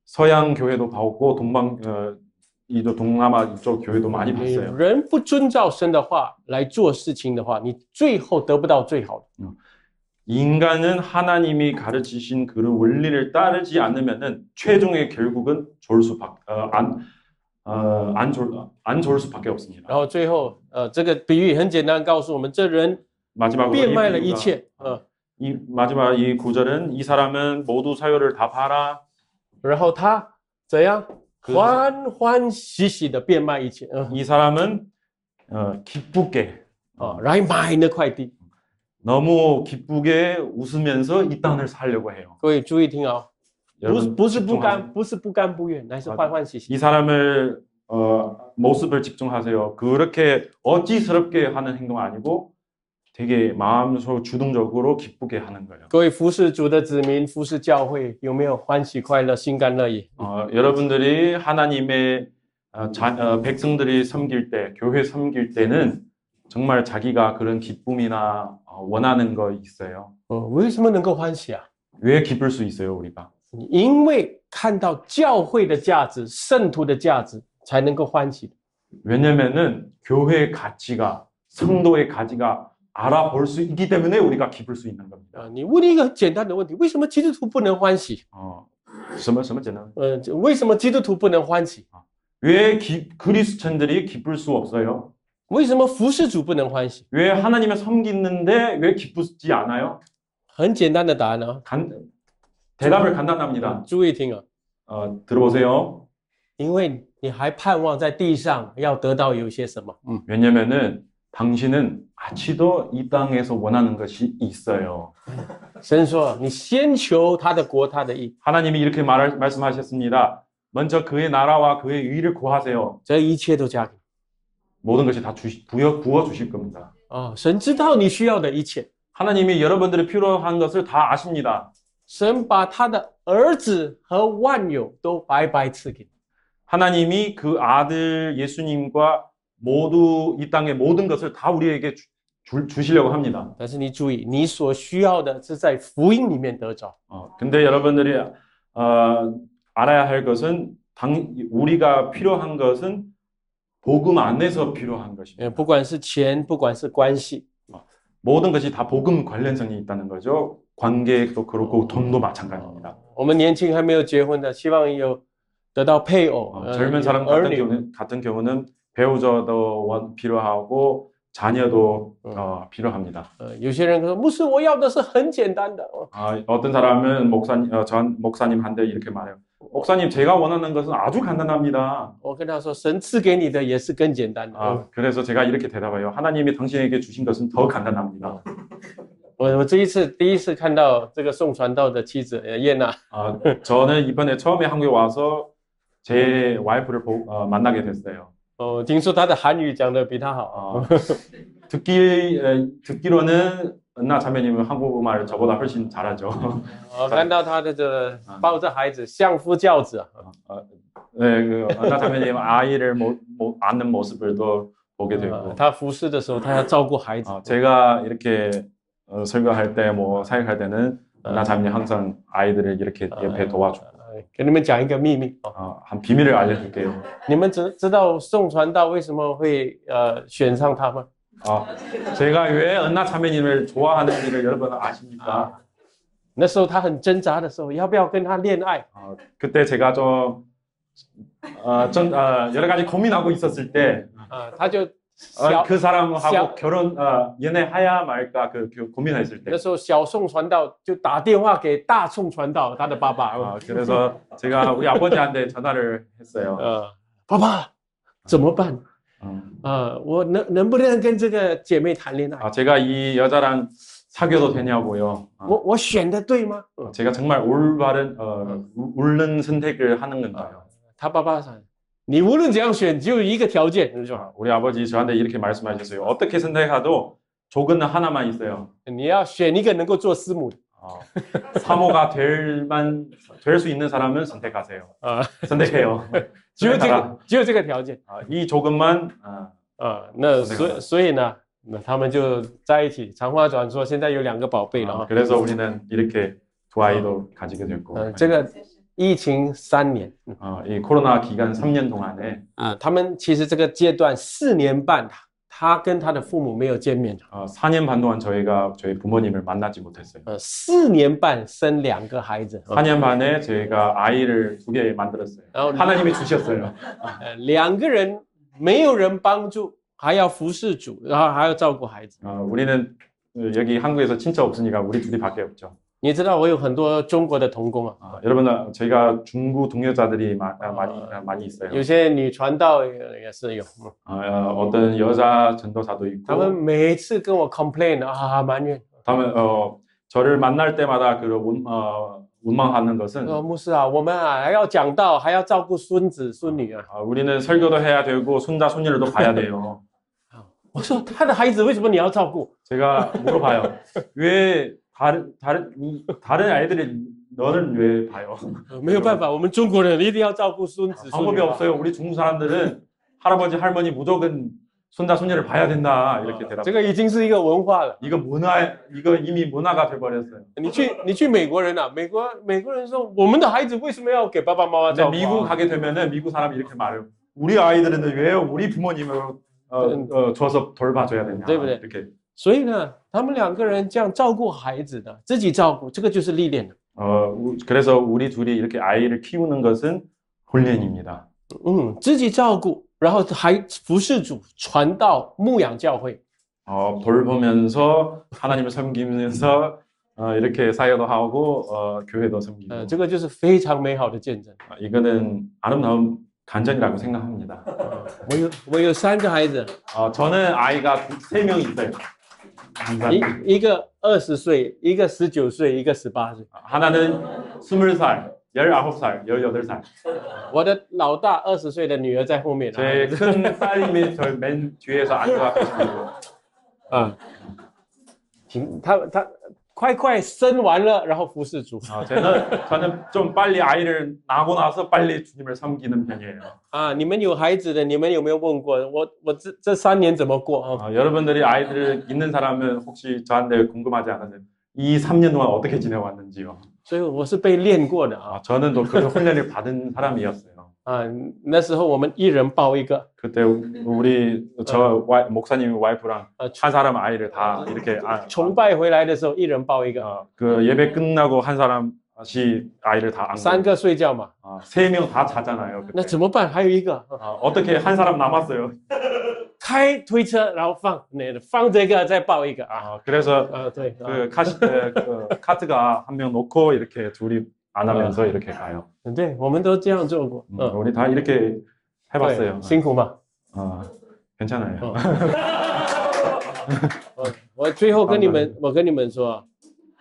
서양 교회도 봤고 동남아 이쪽 교회도 많이 봤어요. 人不遵照神的话来做事情的话，你最后得不到最好的。 인간은 하나님이 가르치신 그런 원리를 따르지 않으면은 최종의 결국은 안 좋을 수밖에 없습니다. 然后最后，这个比喻很简单，告诉我们这人 마지막으로 变 이 卖了一 비유가 切， 이 마지막 이 구절은 이 사람은 모두 사유를 다 팔아 然后他怎样欢欢喜喜的变卖一切， 이 사람은 기쁘게 来买那块地。 너무 기쁘게 웃으면서 이 땅을 살려고 해요. 各位注意听啊， 여러분 不是不 집중하세요. 甘，不是不甘不愿，乃是欢欢喜喜。 이 사람을 모습을 집중하세요. 그렇게 어찌스럽게 하는 행동 아니고 되게 마음속으로 주동적으로 기쁘게 하는 거예요. 各位服侍主的子民，服侍教会，有没有欢喜快乐、心甘乐意？ 여러분들이 하나님의 백성들이 섬길 때, 교회 섬길 때는 정말 자기가 그런 기쁨이나 원하는 거 있어요. 为什么能够欢喜啊？ 왜 기쁠 수 있어요, 우리가? 因为看到教会的价值、圣徒的价值，才能够欢喜。 왜냐면은 교회의 가치가, 성도의 가치가 알아볼 수 있기 때문에 우리가 기쁠 수 있는 겁니다. 你问一个很简单的问题：为什么基督徒不能欢喜？什么简单？为什么基督徒不能欢喜？ 왜 그리스천들이 기쁠 수 없어요? 为什么服侍主不能欢喜？ 왜 하나님을 섬기는데 왜 기쁘지 않아요? 很简单的答案啊， 대답을 간단합니다. 注意听啊， 들어보세요. 因为你还盼望在地上要得到有些什么？ 왜냐면은 당신은 아직도 이 땅에서 원하는 것이 있어요. 神说：“你先求他的国，他的义， 하나님이 이렇게 말씀하셨습니다. 먼저 그의 나라와 그의 의를 구하세요. 这一切都加给你。 모든 것이 다 부어 주실 겁니다. 神知道你需要的一切， 하나님이 여러분들이 필요한 것을 다 아십니다. 神把他的儿子和万有都白白赐给你。 하나님이 그 아들 예수님과 모두 이 땅의 모든 것을 다 우리에게 주시려고 합니다. 但是你注意，你所需要的是在福音里面得着。 근데 여러분들이 알아야 할 것은 우리가 필요한 것은 복음 안에서 필요한 것입니다. 不管是钱，不管是关系， 모든 것이 다 복음 관련성이 있다는 거죠. 관계도 그렇고 돈도 마찬가지입니다. 我们年轻还没有结婚的，希望有得到配偶， 젊은 사람 儿女。 같은 경우는 배우자도 필요하고 자녀도 필요합니다. 有些人说，牧师，我要的是很简单的。 어떤 사람은 목사님한테 이렇게 말해요. 목사님, 제가 원하는 것은 아주 간단합니다. 我跟他说，神赐给你的也是更简单的。 그래서 제가 이렇게 대답해요. 하나님이 당신에게 주신 것은 더 간단합니다. 我第一次看到这个宋传道的妻子叶娜， 저는 이번에 처음에 한국에 와서 제 와이프를 만나게 됐어요. 听说她的韩语讲得比他好。 듣기로는 은나 자매님은 한국말 저보다 훨씬 잘하죠. 看到她的这个抱着孩子，相夫教子。 네, 그 은나 자매님 아이를 안는 모습을 또 보게 되고. 她服侍的时候，她要照顾孩子。 제가 이렇게 설교할 때 뭐 사역할 때는 은나 자매님 항상 아이들을 이렇게 옆에 도와주고. 给你们讲一个秘密。 한 비밀을 알려줄게요. 你们知道宋传道为什么会选上他吗？ 제가 왜 은나 자매님을 좋아하는지를 여러분 아십니까? 那时候他很挣扎的时候，要不要跟他恋爱？ 그때 제가 좀 여러 가지 고민하고 있었을 때 他就 그 사람하고 연애해야 말까 그 고민했을 때. 那时候小宋传道就打电话给大宋传道，他的爸爸。 그래서 제가 우리 아버지한테 전화를 했어요. 爸爸，怎么办？ 我能不能跟这个姐妹谈恋爱？ 제가 이 여자랑 사귀어도 되냐고요. 我选的对吗？ 제가 정말 올바른 옳은 선택을 하는 건가요? 他爸爸说，你无论怎样选，只有一个条件， 우리 아버지 저한테 이렇게 말씀하셨어요. 어떻게 선택해도 조건은 하나만 있어요. 你要选一个能够做师母的。 사모가 될 수 있는 사람은 선택하세요. 선택해요. 只有这个条件。 이 조건만 那所以呢，那他们就在一起。长话短说，现在有2个宝贝了。 그래서 우리는 이렇게 두 아이도 가지게 됐고. 这个疫情3年， 이 코로나 기간 3년 동안에 他们其实这个阶段4年半，他跟他的父母没有见面， 4년 반 동안 저희가 저희 부모님을 만나지 못했어요. 4年半生2个孩子， 4년 반에 저희가 아이를 2개 만들었어요. 하나님이 주셨어요. 2个人没有人帮助，还要服侍主，然后还要照顾孩子。 우리는 여기 한국에서 친척 없으니까 우리 둘이밖에 없죠. 你知道我有很多中国的同工啊， 여러분 저희가 중국 동료자들이 많이 있어요. 有些女传道也是有， 어떤 여자 전도사도 他们 있고 每次跟我 complain 啊埋怨， 다음에 저를 만날 때마다 그 원망하는 것은 牧师啊，我们啊还要讲道，还要照顾孙子孙女啊。 우리는 설교도 해야 되고 손자 손녀를 도 봐야 돼요. 我说他的孩子为什么你要照顾？ 제가 물어봐요. 왜 다른 아이들이 너는 왜 봐요? 没有办法，我们中国人一定要照顾孙子孙 방법이 女。 없어요. 우리 중국 사람들은 할아버지 할머니 무조건 손자 손녀를 봐야 된다 이렇게 这 대답해요. 个已经是一个文化了。 이거 이미 문화가 돼버렸어요. 你去美国人啊，美国人说我们的孩子为什么要给爸爸妈妈 근데 照顾 미국 啊？ 가게 되면은 미국 사람이 이렇게 말해요. 우리 아이들은 왜 우리 부모님을 줘서 돌봐줘야 되냐. 对不对？ 이렇게. 所以呢，他们2个人这样照顾孩子的，自己照顾，这个就是历练了。 그래서 우리 둘이 이렇게 아이를 키우는 것은 훈련입니다. 自己照顾，然后还服侍主、传道、牧养教会。 돌보면서 하나님을 섬기면서 이렇게 사역도 하고 교회도 섬기고. 这个就是非常美好的见证。 이거는 아름다운 간증이라고 생각합니다. 我有3个孩子， 저는 아이가 3명 있어요. 一个20岁，一个19岁，一个18岁。 하나는 20살, 19살, 18살. 我的老大20岁的女儿在后面。 제 큰 딸님이 저 맨 뒤에서 앉아 계시고. 他快生完了，然后服侍主。 저는 좀 빨리 아이를 낳고 나서 빨리 주님을 섬기는 편이에요. 你们有孩子的，你们有没有问过我这3年怎么过？ 여러분들이 아이들 있는 사람은 혹시 저한테 궁금하지 않으세요? 이 3년 동안 어떻게 지내왔는지요? 所以我是被练过的 저는 또 그런 훈련을 받은 사람이었어요. 那时候我们一人抱一个。 그때 저 목사님 와이프랑 한 사람 아이를 다 이렇게 崇拜回来的时候一人抱一个。 그 예배 끝나고 한 사람씩 아이를 다 안고 3个睡觉嘛。 3명 다 자잖아요. 那怎么办？还有一个。 어떻게 한 사람 남았어요? 开推车，然后放这个，再抱一个。 그래서 对。 그 카트가 한 명 놓고 이렇게 둘이 안하면서 이렇게 가요. 对，我们都这样做过。 우리 다 이렇게 해봤어요. 辛苦吗？ 괜찮아요. 我最后跟你们说，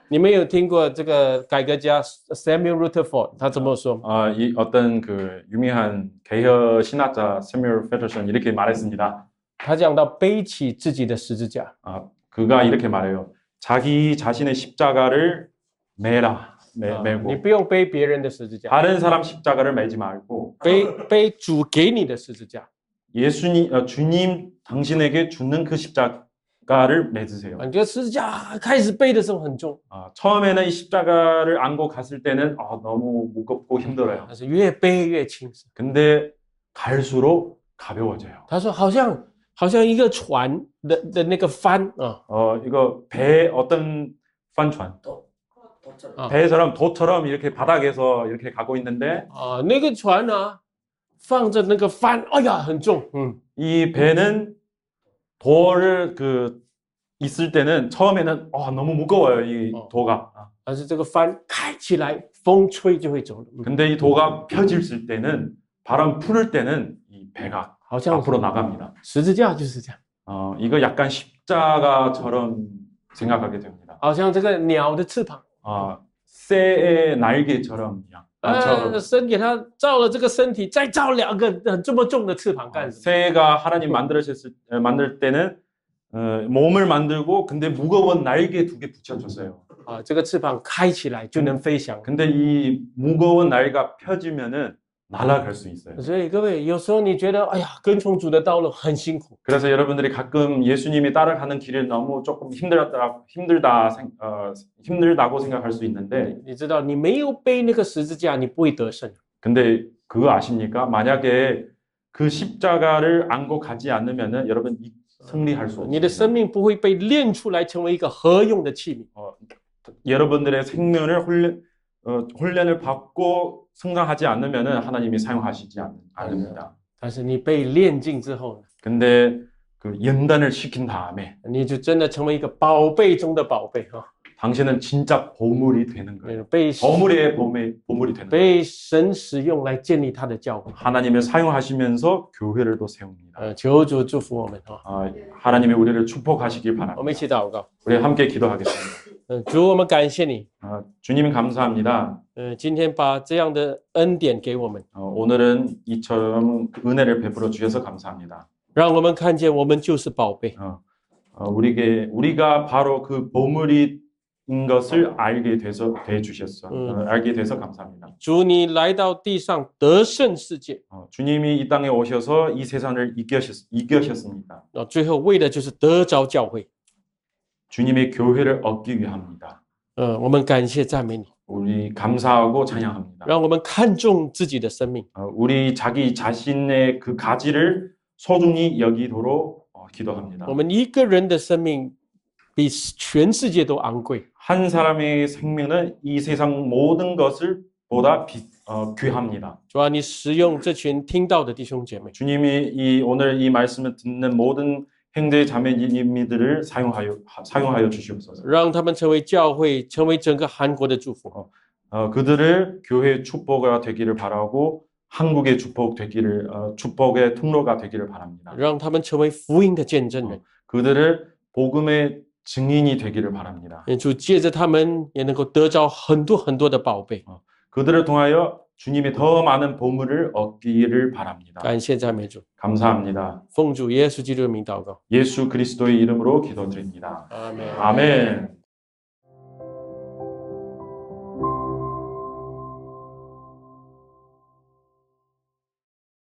你们有听过这个改革家 Samuel Rutherford 他怎么说？ 이 어떤 그 유명한 개혁 신학자 세뮤얼 페터슨 이렇게 말했습니다. 他讲到背起自己的十字架。 그가 이렇게 말해요. 자기 자신의 십자가를 매라. 메고. 你不用背别人的十字架， 다른 사람 십자가를 매지 말고 背主给你的十字架。 주님 당신에게 주는 그 십자가를 매으세요. 你这十字架开始背的时候很重， 처음에는 이 십자가를 안고 갔을 때는 너무 무겁고 힘들어요. 但是越背越轻。 근데 갈수록 가벼워져요. 他说好像一个船的那个帆啊， 이거 배 어떤帆船 배처럼 도처럼 이렇게 바닥에서 이렇게 가고 있는데 那个船啊放着那个帆，哎呀很重。 이 배는 돌을 있을 때는 처음에는 너무 무거워요 이 도가. 但是这个帆开起来，风吹就会走了。 근데 이 도가 펴질 때는 바람 풀을 때는 이 배가 앞으로 나갑니다. 十字架就是这样。 이거 약간 십자가처럼 생각하게 됩니다. 好像这个鸟的翅膀。 새의 날개처럼요. 神给他造了这个身体，再造2个这么重的翅膀干什么？ 새가 하나님 만들 때는 몸을 만들고 근데 무거운 날개 2개 붙여줬어요. 这个翅膀开起来就能飞翔。 근데 이 무거운 날개가 펴지면은 날아갈 수 있어요. 所以各位，有时候你觉得，哎呀，跟从主的道路很辛苦。 그래서 여러분들이 가끔 예수님이 따라가는 길을 너무 조금 힘들다고 생각할 수 있는데, 你知道，你没有背那个十字架，你不会得胜。 근데 그거 아십니까? 만약에 그 십자가를 안고 가지 않으면은 여러분 승리할 수 你的 없습니다. 生命不会被练出来成为一个合用的器皿。 여러분들의 생명을 훈련을 받고 성장하지 않으면 하나님이 사용하시지 않습니다. 但是你被炼净之后呢， 근데 그 연단을 시킨 다음에 你就真的成为一个宝贝中的宝贝啊！ 당신은 진짜 보물이 되는 거예요. 被 보물의 보물이 되는 거예요. 被神使用来建立他的教会。 하나님을 사용하시면서 교회를 또 세웁니다. 求主祝福我们啊！ 하나님이 우리를 축복하시길 我们 바랍니다. 一起祷告。 우리 함께 기도하겠습니다. 主，我们感谢你， 주님 감사합니다. 今天把这样的恩典给我们， 오늘은 이처럼 은혜를 베풀어 주셔서 감사합니다. 让我们看见我们就是宝贝。 우리가 바로 그 보물인 것을 알게 돼서 알게 돼서 감사합니다. 主，你来到地上得胜世界， 주님이 이 땅에 오셔서 이 세상을 이겨셨습니다. 最后为的就是得着教会。 주님의 교회를 얻기 위함입니다. 我们感谢赞美你， 우리 감사하고 찬양합니다. 让我们看重自己的生命， 우리 자기 자신의 그 가지를 소중히 여기도록 기도합니다. 我们一个人的生命比全世界都昂贵。 한 사람의 생명은 이 세상 모든 것을 보다 귀합니다. 主啊，你使用这群听到的弟兄姐妹， 주님이 오늘 이 말씀을 듣는 모든 형제 자매님들을 사용하여 주시옵소서. 让他们成为教会，成为整个韩国的祝福。 그들을 교회의 축복이 되기를 바라고 한국의 축복의 통로가 되기를 바랍니다. 让他们成为福音的见证人。 그들을 복음의 증인이 되기를 바랍니다. 主借着他们也能够得着很多很多的宝贝。 그들을 통하여 주님의 더 많은 보물을 얻기를 바랍니다. 感谢赞美主， 감사합니다. 奉主耶稣基督的名祷告， 예수 그리스도의 이름으로 기도드립니다. 아멘. 아멘.